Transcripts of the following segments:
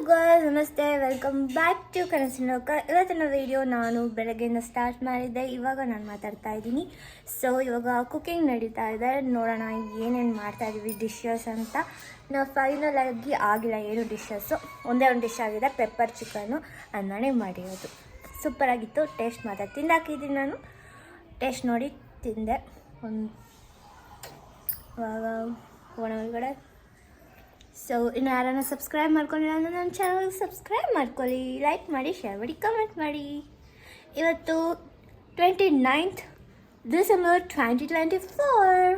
Guys, ನಮಸ್ತೆ, welcome back to ಕನಸಿನ ಲೋಕ. ಇವತ್ತಿನ ವಿಡಿಯೋ ನಾನು ಬೆಳಗ್ಗೆಯಿಂದ ಸ್ಟಾರ್ಟ್ ಮಾಡಿದ್ದೆ. ಇವಾಗ ನಾನು ಮಾತಾಡ್ತಾ ಇದ್ದೀನಿ. ಸೊ ಇವಾಗ ಕುಕಿಂಗ್ ನಡೀತಾ ಇದೆ. ನೋಡೋಣ ಏನೇನು ಮಾಡ್ತಾ ಇದ್ದೀವಿ ಡಿಶಸ್ ಅಂತ. ನಾವು ಫೈನಲ್ ಆಗಿ ಆಗಿಲ್ಲ ಏನು ಡಿಶಸ್ಸು. ಒಂದೇ ಒಂದು ಡಿಶ್ ಆಗಿದೆ, ಪೆಪ್ಪರ್ ಚಿಕನ್ನು. ಅದು ನಾನೇ ಮಾಡಿರೋದು. ಸೂಪರಾಗಿತ್ತು. ಟೇಸ್ಟ್ ಮಾತ್ರ ತಿಂದಾಕಿದ್ದೀನಿ ನಾನು. ಟೇಸ್ಟ್ ನೋಡಿ ತಿಂದೆ. ಇವಾಗ ಒಳಗಡೆ ಸೊ ಇನ್ನು ಯಾರನ್ನ ಸಬ್ಸ್ಕ್ರೈಬ್ ಮಾಡ್ಕೊಂಡಿಲ್ಲ ಅಂದರೆ ನನ್ನ ಚಾನಲ್ಗೆ ಸಬ್ಸ್ಕ್ರೈಬ್ ಮಾಡ್ಕೊಳ್ಳಿ, ಲೈಕ್ ಮಾಡಿ, ಶೇರ್ ಮಾಡಿ, ಕಮೆಂಟ್ ಮಾಡಿ. ಇವತ್ತು 29th ಡಿಸೆಂಬರ್ 2024.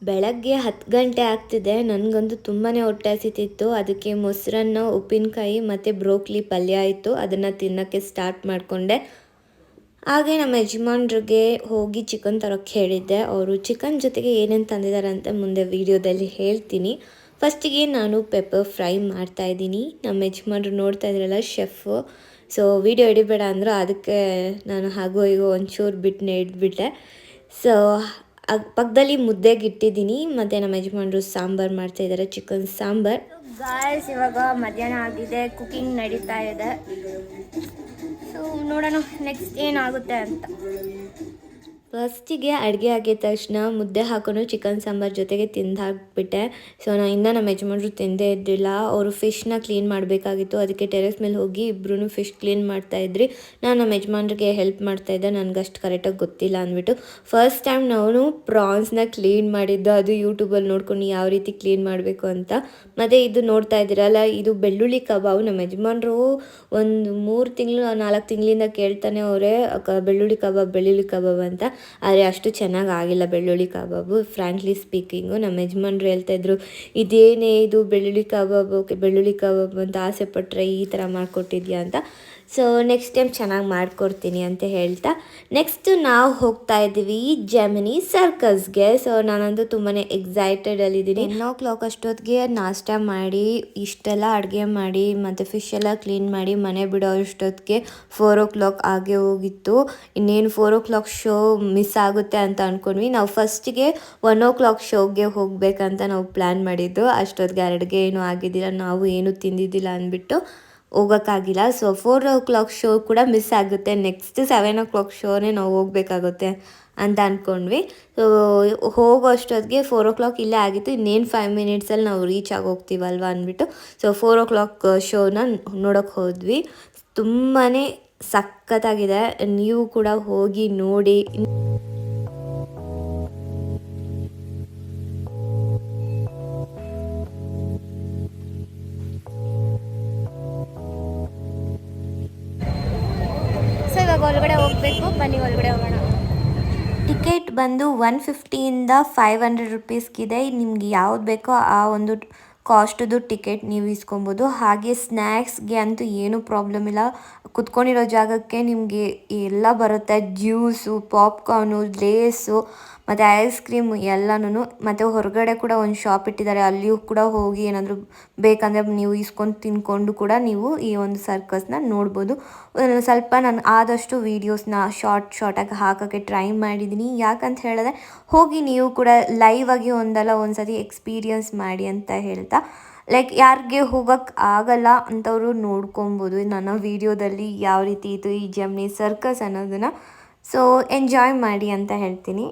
ಬೆಳಗ್ಗೆ 10 ಗಂಟೆ ಆಗ್ತಿದೆ. ನನಗಂತೂ ತುಂಬಾ ಹೊಟ್ಟೆ ಹಸಿತಿತ್ತು. ಅದಕ್ಕೆ ಮೊಸರನ್ನ, ಉಪ್ಪಿನಕಾಯಿ ಮತ್ತು ಬ್ರೋಕ್ಲಿ ಪಲ್ಯ ಆಯಿತು. ಅದನ್ನು ತಿನ್ನೋಕ್ಕೆ ಸ್ಟಾರ್ಟ್ ಮಾಡಿಕೊಂಡೆ. ಹಾಗೆ ನಮ್ಮ ಯಜಮಾನ್ರಿಗೆ ಹೋಗಿ ಚಿಕನ್ ತರೋಕ್ಕೆ ಹೇಳಿದ್ದೆ. ಅವರು ಚಿಕನ್ ಜೊತೆಗೆ ಏನೇನು ತಂದಿದ್ದಾರೆ ಅಂತ ಮುಂದೆ ವೀಡಿಯೋದಲ್ಲಿ ಹೇಳ್ತೀನಿ. ಫಸ್ಟಿಗೆ ನಾನು ಪೆಪ್ಪರ್ ಫ್ರೈ ಮಾಡ್ತಾಯಿದ್ದೀನಿ. ನಮ್ಮ ಯಜಮಾನ್ರು ನೋಡ್ತಾ ಇದ್ರಲ್ಲ, ಶೆಫು. ಸೊ ವೀಡಿಯೋ ಹಿಡಿಬೇಡ ಅಂದರು. ಅದಕ್ಕೆ ನಾನು ಹಾಗೋ ಹೀಗೋ ಒಂಚೂರು ಇಟ್ಬಿಟ್ಟೆ. ಸೊ ಪಕ್ಕದಲ್ಲಿ ಮುದ್ದೆಗೆ ಇಟ್ಟಿದ್ದೀನಿ. ಮತ್ತು ನಮ್ಮ ಯಜಮಾನ್ರು ಸಾಂಬಾರು ಮಾಡ್ತಾಯಿದ್ದಾರೆ, ಚಿಕನ್ ಸಾಂಬಾರು. ಗಾಯ್ಸ್, ಇವಾಗ ಮಧ್ಯಾಹ್ನ ಆಗಿದೆ, ಕುಕಿಂಗ್ ನಡೀತಾ ಇದೆ. ಸೊ ನೋಡೋಣ ನೆಕ್ಸ್ಟ್ ಏನಾಗುತ್ತೆ ಅಂತ. ಫಸ್ಟಿಗೆ ಅಡುಗೆ ಆಗಿದ ತಕ್ಷಣ ಮುದ್ದೆ ಹಾಕೊಂಡು ಚಿಕನ್ ಸಾಂಬಾರು ಜೊತೆಗೆ ತಿಂದು ಹಾಕ್ಬಿಟ್ಟೆ. ಸೊ ನಮ್ಮ ಯಜಮಾನ್ರು ತಿಂದೇ ಇದ್ದಿಲ್ಲ. ಅವರು ಫಿಶ್ನ ಕ್ಲೀನ್ ಮಾಡಬೇಕಾಗಿತ್ತು. ಅದಕ್ಕೆ ಟೆರೆಸ್ ಮೇಲೆ ಹೋಗಿ ಇಬ್ಬರೂ ಫಿಶ್ ಕ್ಲೀನ್ ಮಾಡ್ತಾಯಿದ್ರಿ. ನಾನು ನಮ್ಮ ಯಜಮಾನ್ರಿಗೆ ಹೆಲ್ಪ್ ಮಾಡ್ತಾಯಿದ್ದೆ. ನನಗಷ್ಟು ಕರೆಕ್ಟಾಗಿ ಗೊತ್ತಿಲ್ಲ ಅಂದ್ಬಿಟ್ಟು ಫಸ್ಟ್ ಟೈಮ್ ನಾನು ಪ್ರಾನ್ಸ್ನ ಕ್ಲೀನ್ ಮಾಡಿದ್ದು. ಅದು ಯೂಟ್ಯೂಬಲ್ಲಿ ನೋಡ್ಕೊಂಡು ಯಾವ ರೀತಿ ಕ್ಲೀನ್ ಮಾಡಬೇಕು ಅಂತ. ಮತ್ತು ಇದು ನೋಡ್ತಾ ಇದ್ದೀರಲ್ಲ, ಇದು ಬೆಳ್ಳುಳ್ಳಿ ಕಬಾಬು. ನಮ್ಮ ಯಜಮಾನ್ರು ಒಂದು 3 ತಿಂಗಳು 4 ತಿಂಗಳಿಂದ ಕೇಳ್ತಾನೆ ಅವರೇ ಬೆಳ್ಳುಳ್ಳಿ ಕಬಾಬ್ ಅಂತ. ಆದರೆ ಅಷ್ಟು ಚೆನ್ನಾಗಿ ಆಗಿಲ್ಲ ಬೆಳ್ಳುಳ್ಳಿ ಕಬಾಬು, ಫ್ರ್ಯಾಂಕ್ಲಿ ಸ್ಪೀಕಿಂಗು. ನಮ್ಮ ಯಜಮಾನ್ರು ಹೇಳ್ತಾಯಿದ್ರು, ಇದೇನೇ ಇದು ಬೆಳ್ಳುಳ್ಳಿ ಕಬಾಬು ಅಂತ ಆಸೆ ಪಟ್ಟರೆ ಈ ಥರ ಮಾಡಿಕೊಟ್ಟಿದ್ಯಾ ಅಂತ. ಸೊ ನೆಕ್ಸ್ಟ್ ಟೈಮ್ ಚೆನ್ನಾಗಿ ಮಾಡಿಕೊಡ್ತೀನಿ ಅಂತ ಹೇಳ್ತಾ ನೆಕ್ಸ್ಟ್ ನಾವು ಹೋಗ್ತಾ ಇದ್ದೀವಿ ಜೆಮಿನಿ ಸರ್ಕಸ್ಗೆ. ಸೊ ನಾನಂತೂ ತುಂಬಾ ಎಕ್ಸೈಟೆಡಲ್ಲಿದ್ದೀನಿ. 10 o'clock ಅಷ್ಟೊತ್ತಿಗೆ ನಾಷ್ಟ ಮಾಡಿ, ಇಷ್ಟೆಲ್ಲ ಅಡುಗೆ ಮಾಡಿ ಮತ್ತು ಫಿಶ್ ಎಲ್ಲ ಕ್ಲೀನ್ ಮಾಡಿ ಮನೆ ಬಿಡೋ ಅಷ್ಟೊತ್ತಿಗೆ 4 o'clock ಆಗೇ ಹೋಗಿತ್ತು. ಇನ್ನೇನು 4 o'clock ಶೋ ಮಿಸ್ ಆಗುತ್ತೆ ಅಂತ ಅಂದ್ಕೊಂಡ್ವಿ. ನಾವು ಫಸ್ಟಿಗೆ 1 o'clock ಶೋಗೆ ಹೋಗಬೇಕಂತ ನಾವು ಪ್ಲ್ಯಾನ್ ಮಾಡಿದ್ದು. ಅಷ್ಟೊತ್ತಿಗೆ ಅಡುಗೆ ಏನೂ ಆಗಿದ್ದಿಲ್ಲ, ನಾವು ಏನೂ ತಿಂದಿದ್ದಿಲ್ಲ ಅಂದ್ಬಿಟ್ಟು ಹೋಗೋಕ್ಕಾಗಿಲ್ಲ. ಸೊ 4 o'clock ಶೋ ಕೂಡ ಮಿಸ್ ಆಗುತ್ತೆ. ನೆಕ್ಸ್ಟ್ 7 o'clock ಶೋನೇ ನಾವು ಹೋಗ್ಬೇಕಾಗುತ್ತೆ ಅಂತ ಅಂದ್ಕೊಂಡ್ವಿ. ಸೊ ಹೋಗೋ ಅಷ್ಟೊತ್ತಿಗೆ 4 o'clock ಇಲ್ಲೇ ಆಗಿತ್ತು. ಇನ್ನೇನು 5 minutesಲ್ಲಿ ನಾವು ರೀಚ್ ಆಗೋಗ್ತೀವಲ್ವ ಅಂದ್ಬಿಟ್ಟು ಸೊ 4 o'clock ಶೋನ ನೋಡೋಕ್ಕೆ ಹೋದ್ವಿ. ತುಂಬಾ ಸಖತ್ತಾಗಿದೆ. ನೀವು ಕೂಡ ಹೋಗಿ ನೋಡಿ. ಒಳಗಡೆ ಹೋಗಬೇಕು, ಬನ್ನಿ ಒಳಗಡೆ ಹೋಗೋಣ. ಟಿಕೆಟ್ ಬಂದು 150ಇಂದ 500 ರುಪೀಸ್ಗಿದೆ. ನಿಮ್ಗೆ ಯಾವ್ದು ಬೇಕೋ ಆ ಒಂದು ಕಾಸ್ಟ್ದು ಟಿಕೆಟ್ ನೀವು ಇಸ್ಕೊಬೋದು. ಹಾಗೆ ಸ್ನ್ಯಾಕ್ಸ್ಗೆ ಅಂತೂ ಏನೂ ಪ್ರಾಬ್ಲಮ್ ಇಲ್ಲ. ಕುತ್ಕೊಂಡಿರೋ ಜಾಗಕ್ಕೆ ನಿಮಗೆ ಎಲ್ಲ ಬರುತ್ತೆ. ಜ್ಯೂಸು, ಪಾಪ್ಕಾರ್ನು, ಲೇಸು ಮತ್ತು ಐಸ್ ಕ್ರೀಮ್ ಎಲ್ಲನೂ. ಮತ್ತು ಹೊರಗಡೆ ಕೂಡ ಒಂದು ಶಾಪ್ ಇಟ್ಟಿದ್ದಾರೆ, ಅಲ್ಲಿಯೂ ಕೂಡ ಹೋಗಿ ಏನಾದರೂ ಬೇಕಂದರೆ ನೀವು ಇಸ್ಕೊಂಡು ತಿನ್ಕೊಂಡು ಕೂಡ ನೀವು ಈ ಒಂದು ಸರ್ಕಸ್ನ ನೋಡ್ಬೋದು. ಸ್ವಲ್ಪ ನಾನು ಆದಷ್ಟು ವೀಡಿಯೋಸ್ನ ಶಾರ್ಟಾಗಿ ಹಾಕೋಕ್ಕೆ ಟ್ರೈ ಮಾಡಿದ್ದೀನಿ. ಯಾಕಂತ ಹೇಳಿದ್ರೆ ಹೋಗಿ ನೀವು ಕೂಡ ಲೈವ್ ಆಗಿ ಒಂದಲ್ಲ ಒಂದು ಸತಿ ಎಕ್ಸ್ಪೀರಿಯನ್ಸ್ ಮಾಡಿ ಅಂತ ಹೇಳ್ತಾ, ಲೈಕ್ ಯಾರಿಗೆ ಹೋಗೋಕ್ಕೆ ಆಗಲ್ಲ ಅಂಥವರು ನೋಡ್ಕೊಬೋದು ನನ್ನ ವೀಡಿಯೋದಲ್ಲಿ ಯಾವ ರೀತಿ ಇತ್ತು ಈ ಜೆಮಿನಿ ಸರ್ಕಸ್ ಅನ್ನೋದನ್ನು. ಸೊ ಎಂಜಾಯ್ ಮಾಡಿ ಅಂತ ಹೇಳ್ತೀನಿ.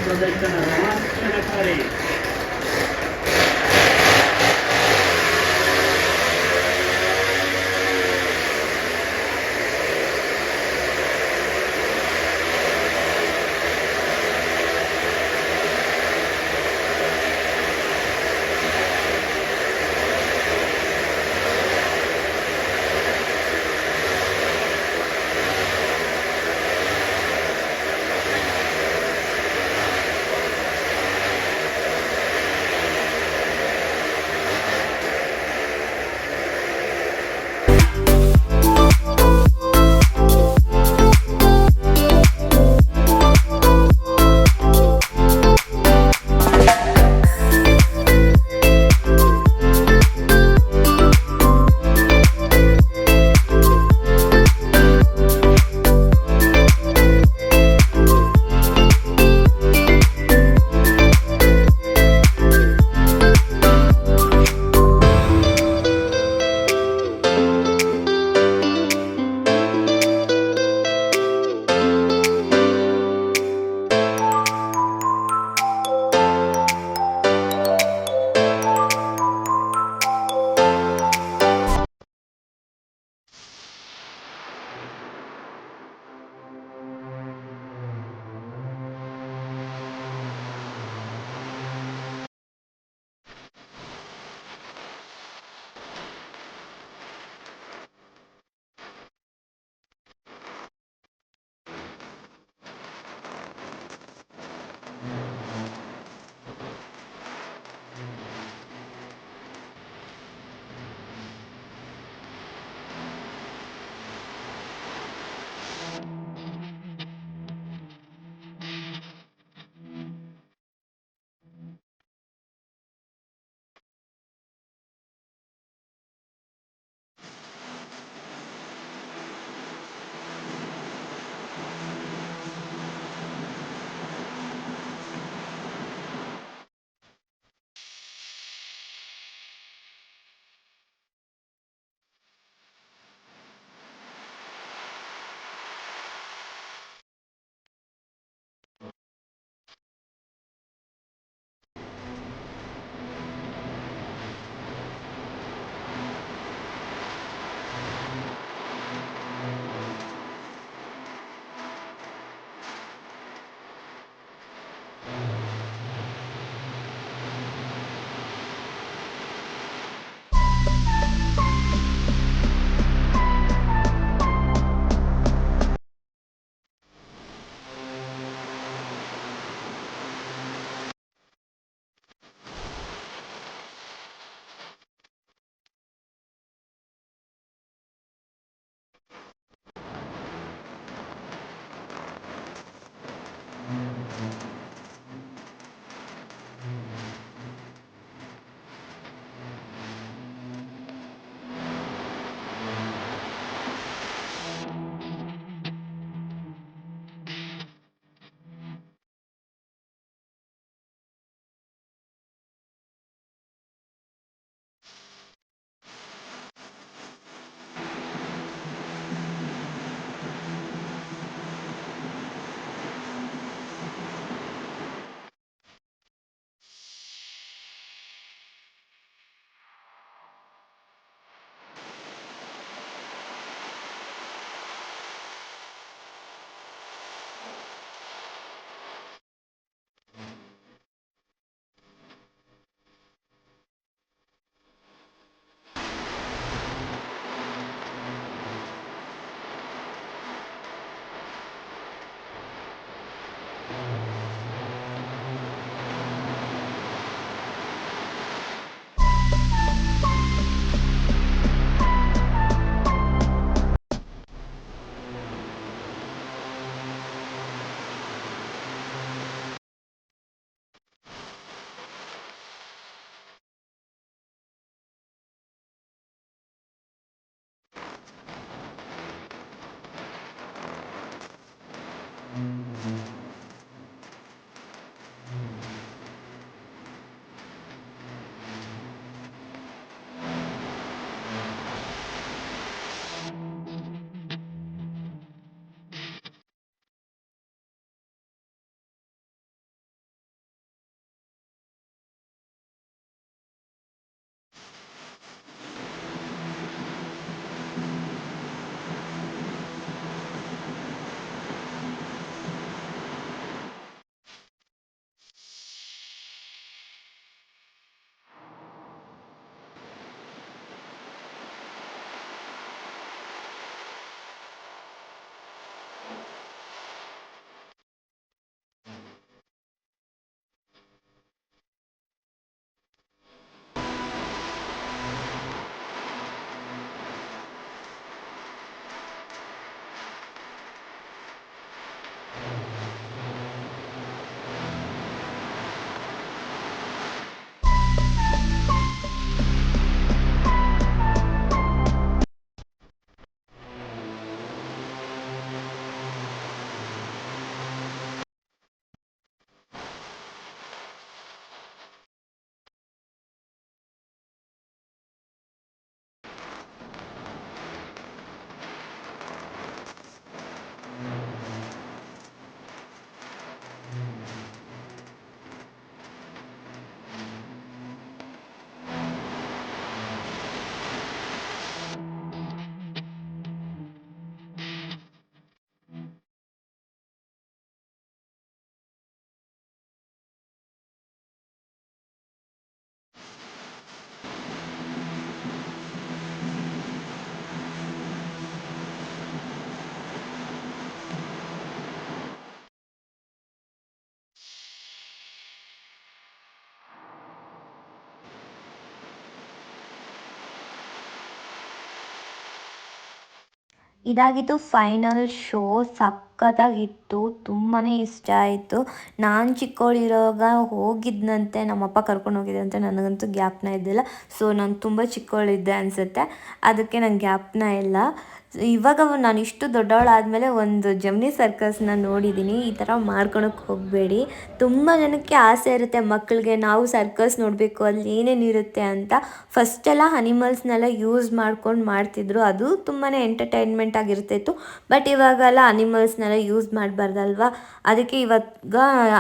ಪ್ರದರ್ಶನ ರೋಮಾಂಚನಕಾರಿ. ಇದಾಗಿತ್ತು ಫೈನಲ್ ಶೋ. ಸಖತ್ತಾಗಿತ್ತು, ತುಂಬಾ ಇಷ್ಟ ಆಯಿತು. ನಾನು ಚಿಕ್ಕವಳಿರೋವಾಗ ಹೋಗಿದ್ದಂತೆ, ನಮ್ಮಪ್ಪ ಕರ್ಕೊಂಡು ಹೋಗಿದ್ದಂತೆ, ನನಗಂತೂ ಜ್ಞಾಪನ ಇದ್ದಿಲ್ಲ. ಸೊ ನಾನು ತುಂಬ ಚಿಕ್ಕವಳಿದ್ದೆ ಅನಿಸುತ್ತೆ, ಅದಕ್ಕೆ ನಂಗೆ ಜ್ಞಾಪನ ಇಲ್ಲ. ಇವಾಗ ನಾನು ಇಷ್ಟು ದೊಡ್ಡವಳಾದಮೇಲೆ ಒಂದು ಜಮ್ನಿ ಸರ್ಕಸ್ನ ನೋಡಿದ್ದೀನಿ. ಈ ಥರ ಮಾಡ್ಕೊಳಕ್ಕೆ ಹೋಗಬೇಡಿ. ತುಂಬ ಜನಕ್ಕೆ ಆಸೆ ಇರುತ್ತೆ ಮಕ್ಕಳಿಗೆ, ನಾವು ಸರ್ಕಸ್ ನೋಡಬೇಕು, ಅಲ್ಲಿ ಏನೇನಿರುತ್ತೆ ಅಂತ. ಫಸ್ಟೆಲ್ಲ ಅನಿಮಲ್ಸ್ನೆಲ್ಲ ಯೂಸ್ ಮಾಡ್ಕೊಂಡು ಮಾಡ್ತಿದ್ರು, ಅದು ತುಂಬಾ ಎಂಟರ್ಟೈನ್ಮೆಂಟ್ ಆಗಿರ್ತಿತ್ತು. ಬಟ್ ಇವಾಗೆಲ್ಲ ಅನಿಮಲ್ಸ್ನೆಲ್ಲ ಯೂಸ್ ಮಾಡಬಾರ್ದಲ್ವ, ಅದಕ್ಕೆ ಇವಾಗ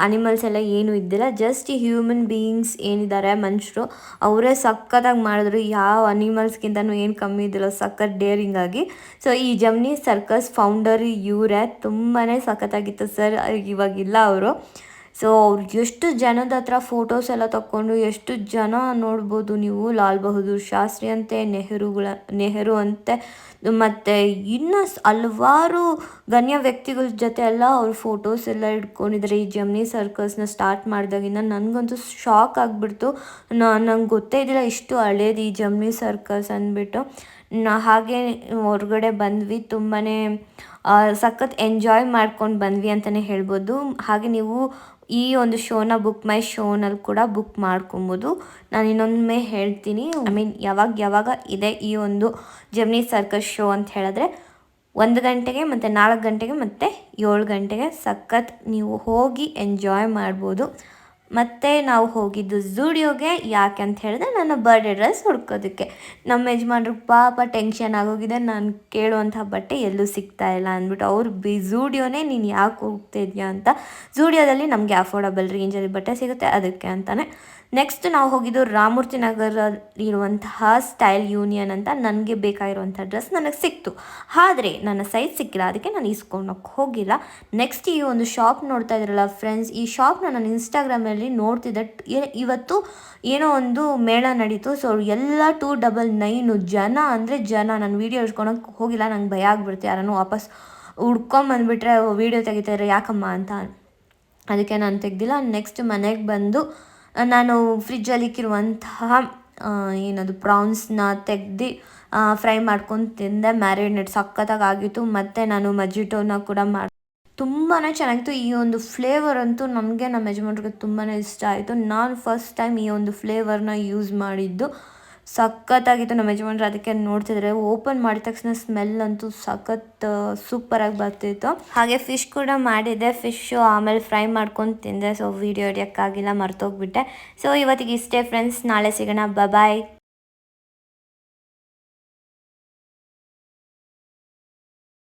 ಅನಿಮಲ್ಸ್ ಎಲ್ಲ ಏನೂ ಇದ್ದಿಲ್ಲ. ಜಸ್ಟ್ ಈ ಹ್ಯೂಮನ್ ಬೀಯಿಂಗ್ಸ್ ಏನಿದ್ದಾರೆ, ಮನುಷ್ಯರು, ಅವರೇ ಸಖತ್ತಾಗಿ ಮಾಡಿದ್ರು. ಯಾವ ಅನಿಮಲ್ಸ್ಗಿಂತನೂ ಏನು ಕಮ್ಮಿ ಇದ್ದಿಲ್ಲ, ಸಖತ್ ಡೇರಿಂಗ್ ಆಗಿ. ಸೊ ಈ ಜಮ್ನಿ ಸರ್ಕಸ್ ಫೌಂಡರ್ ಇವರೇ, ತುಂಬಾ ಸಖತ್ತಾಗಿತ್ತು ಸರ್. ಇವಾಗಿಲ್ಲ ಅವರು. ಸೊ ಅವ್ರು ಎಷ್ಟು ಜನದ ಹತ್ರ ಫೋಟೋಸ್ ಎಲ್ಲ ತಗೊಂಡು, ಎಷ್ಟು ಜನ ನೋಡ್ಬೋದು ನೀವು. ಲಾಲ್ ಬಹದ್ದೂರ್ ಶಾಸ್ತ್ರಿ ಅಂತೆ, ನೆಹರು ಅಂತೆ, ಮತ್ತು ಇನ್ನೂ ಹಲವಾರು ಗಣ್ಯ ವ್ಯಕ್ತಿಗಳ ಜೊತೆ ಎಲ್ಲ ಅವ್ರ ಫೋಟೋಸ್ ಎಲ್ಲ ಇಟ್ಕೊಂಡಿದ್ದಾರೆ. ಈ ಜಮ್ನಿ ಸರ್ಕಸ್ನ ಸ್ಟಾರ್ಟ್ ಮಾಡಿದಾಗಿಂದ ನನಗಂತೂ ಶಾಕ್ ಆಗಿಬಿಡ್ತು. ನಂಗೆ ಗೊತ್ತೇ ಇದ್ದಿಲ್ಲ ಇಷ್ಟು ಹಳೇದು ಈ ಜಮ್ನಿ ಸರ್ಕಸ್ ಅಂದ್ಬಿಟ್ಟು. ಹಾಗೆ ಹೊರಗಡೆ ಬಂದ್ವಿ, ತುಂಬಾ ಸಖತ್ ಎಂಜಾಯ್ ಮಾಡ್ಕೊಂಡು ಬಂದ್ವಿ ಅಂತಲೇ ಹೇಳ್ಬೋದು. ಹಾಗೆ ನೀವು ಈ ಒಂದು ಶೋನ ಬುಕ್ ಮೈ ಶೋನಲ್ಲಿ ಕೂಡ ಬುಕ್ ಮಾಡ್ಕೊಬೋದು. ನಾನು ಇನ್ನೊಮ್ಮೆ ಹೇಳ್ತೀನಿ, ಯಾವಾಗ ಇದೆ ಈ ಒಂದು ಜಮ್ನಿ ಸರ್ಕಸ್ ಶೋ ಅಂತ ಹೇಳಿದ್ರೆ 1 ಗಂಟೆಗೆ ಮತ್ತು 4 ಗಂಟೆಗೆ ಮತ್ತು 7 ಗಂಟೆಗೆ ಸಖತ್ ನೀವು ಹೋಗಿ ಎಂಜಾಯ್ ಮಾಡ್ಬೋದು. ಮತ್ತು ನಾವು ಹೋಗಿದ್ದು ಝೂಡಿಯೋಗೆ. ಯಾಕೆ ಅಂತ ಹೇಳಿದ್ರೆ ನನ್ನ ಬರ್ಡೇ ಡ್ರೆಸ್ ಹುಡ್ಕೋದಕ್ಕೆ. ನಮ್ಮ ಯಜಮಾನ್ರು ಪಾಪ ಟೆನ್ಷನ್ ಆಗೋಗಿದೆ, ನಾನು ಕೇಳುವಂಥ ಬಟ್ಟೆ ಎಲ್ಲೂ ಸಿಗ್ತಾ ಇಲ್ಲ ಅಂದ್ಬಿಟ್ಟು. ಅವ್ರು ಝೂಡಿಯೋನೇ ನೀನು ಯಾಕೆ ಹೋಗ್ತಿದ್ಯಾ ಅಂತ. ಝೂಡಿಯೋದಲ್ಲಿ ನಮಗೆ ಅಫೋರ್ಡಬಲ್ ರೇಂಜಲ್ಲಿ ಬಟ್ಟೆ ಸಿಗುತ್ತೆ, ಅದಕ್ಕೆ ಅಂತಲೇ. ನೆಕ್ಸ್ಟ್ ನಾವು ಹೋಗಿದ್ದು ರಾಮಮೂರ್ತಿ ನಗರ ಇರುವಂತಹ ಸ್ಟೈಲ್ ಯೂನಿಯನ್ ಅಂತ. ನನಗೆ ಬೇಕಾಗಿರುವಂಥ ಡ್ರೆಸ್ ನನಗೆ ಸಿಕ್ತು, ಆದರೆ ನನ್ನ ಸೈಜ್ ಸಿಕ್ಕಿಲ್ಲ, ಅದಕ್ಕೆ ನಾನು ಇಸ್ಕೊಳಕ್ಕೆ ಹೋಗಿಲ್ಲ. ನೆಕ್ಸ್ಟ್ ಈ ಒಂದು ಶಾಪ್ ನೋಡ್ತಾ ಇದ್ರಲ್ಲ ಫ್ರೆಂಡ್ಸ್, ಈ ಶಾಪ್ನ ನಾನು ಇನ್ಸ್ಟಾಗ್ರಾಮಲ್ಲಿ ನೋಡ್ತಿದ್ದೆ. ಇವತ್ತು ಏನೋ ಒಂದು ಮೇಳ ನಡೀತು. ಸೊ ಎಲ್ಲ 299 ಜನ ಅಂದರೆ ಜನ. ನಾನು ವೀಡಿಯೋ ಇಟ್ಕೊಳಕ್ಕೆ ಹೋಗಿಲ್ಲ, ನಂಗೆ ಭಯ ಆಗ್ಬಿಡುತ್ತೆ, ಯಾರನ್ನು ವಾಪಸ್ ಹುಡ್ಕೊಂಬಂದುಬಿಟ್ರೆ ವೀಡಿಯೋ ತೆಗಿತಾರೆ ಯಾಕಮ್ಮ ಅಂತ. ಅದಕ್ಕೆ ನಾನು ತೆಗ್ದಿಲ್ಲ. ನೆಕ್ಸ್ಟ್ ಮನೆಗೆ ಬಂದು ನಾನು ಫ್ರಿಜ್ಜಲ್ಲಿ ಇಕ್ಕಿರುವಂತಹ ಏನದು ಪ್ರಾನ್ಸ್ನ ತೆಗ್ದು ಫ್ರೈ ಮಾಡ್ಕೊಂಡು ತಿಂದೆ. ಮ್ಯಾರಿನೇಟ್ ಸಖತ್ತಾಗಿ ಆಗಿತ್ತು. ಮತ್ತು ನಾನು ಮಜಿಟೋನ ಕೂಡ ತುಂಬಾ ಚೆನ್ನಾಗಿತ್ತು. ಈ ಒಂದು ಫ್ಲೇವರ್ ಅಂತೂ ನನಗೆ, ನಮ್ಮ ಯಜಮಾನ್ರಿಗೆ ತುಂಬಾ ಇಷ್ಟ ಆಯಿತು. ನಾನು ಫಸ್ಟ್ ಟೈಮ್ ಈ ಒಂದು ಫ್ಲೇವರ್ನ ಯೂಸ್ ಮಾಡಿದ್ದು. ಸಖತ್ತಾಗಿತ್ತು. ನಮ್ಮ ಯಜಮಾನ್ರು ಅದಕ್ಕೆ ನೋಡ್ತಿದ್ರೆ, ಓಪನ್ ಮಾಡಿದ ತಕ್ಷಣ ಸ್ಮೆಲ್ ಅಂತೂ ಸಖತ್ ಸೂಪರಾಗಿ ಬರ್ತಿತ್ತು. ಹಾಗೆ ಫಿಶ್ ಕೂಡ ಮಾಡಿದ್ದೆ. ಫಿಶ್ಶು ಆಮೇಲೆ ಫ್ರೈ ಮಾಡ್ಕೊಂಡು ತಿಂದೆ. ಸೊ ವೀಡಿಯೋ ಹಿಡಿಯೋಕ್ಕಾಗಿಲ್ಲ, ಮರ್ತೋಗ್ಬಿಟ್ಟೆ. ಸೊ ಇವತ್ತಿಗೆ ಇಷ್ಟೇ ಫ್ರೆಂಡ್ಸ್, ನಾಳೆ ಸಿಗೋಣ, ಬಾಯ್.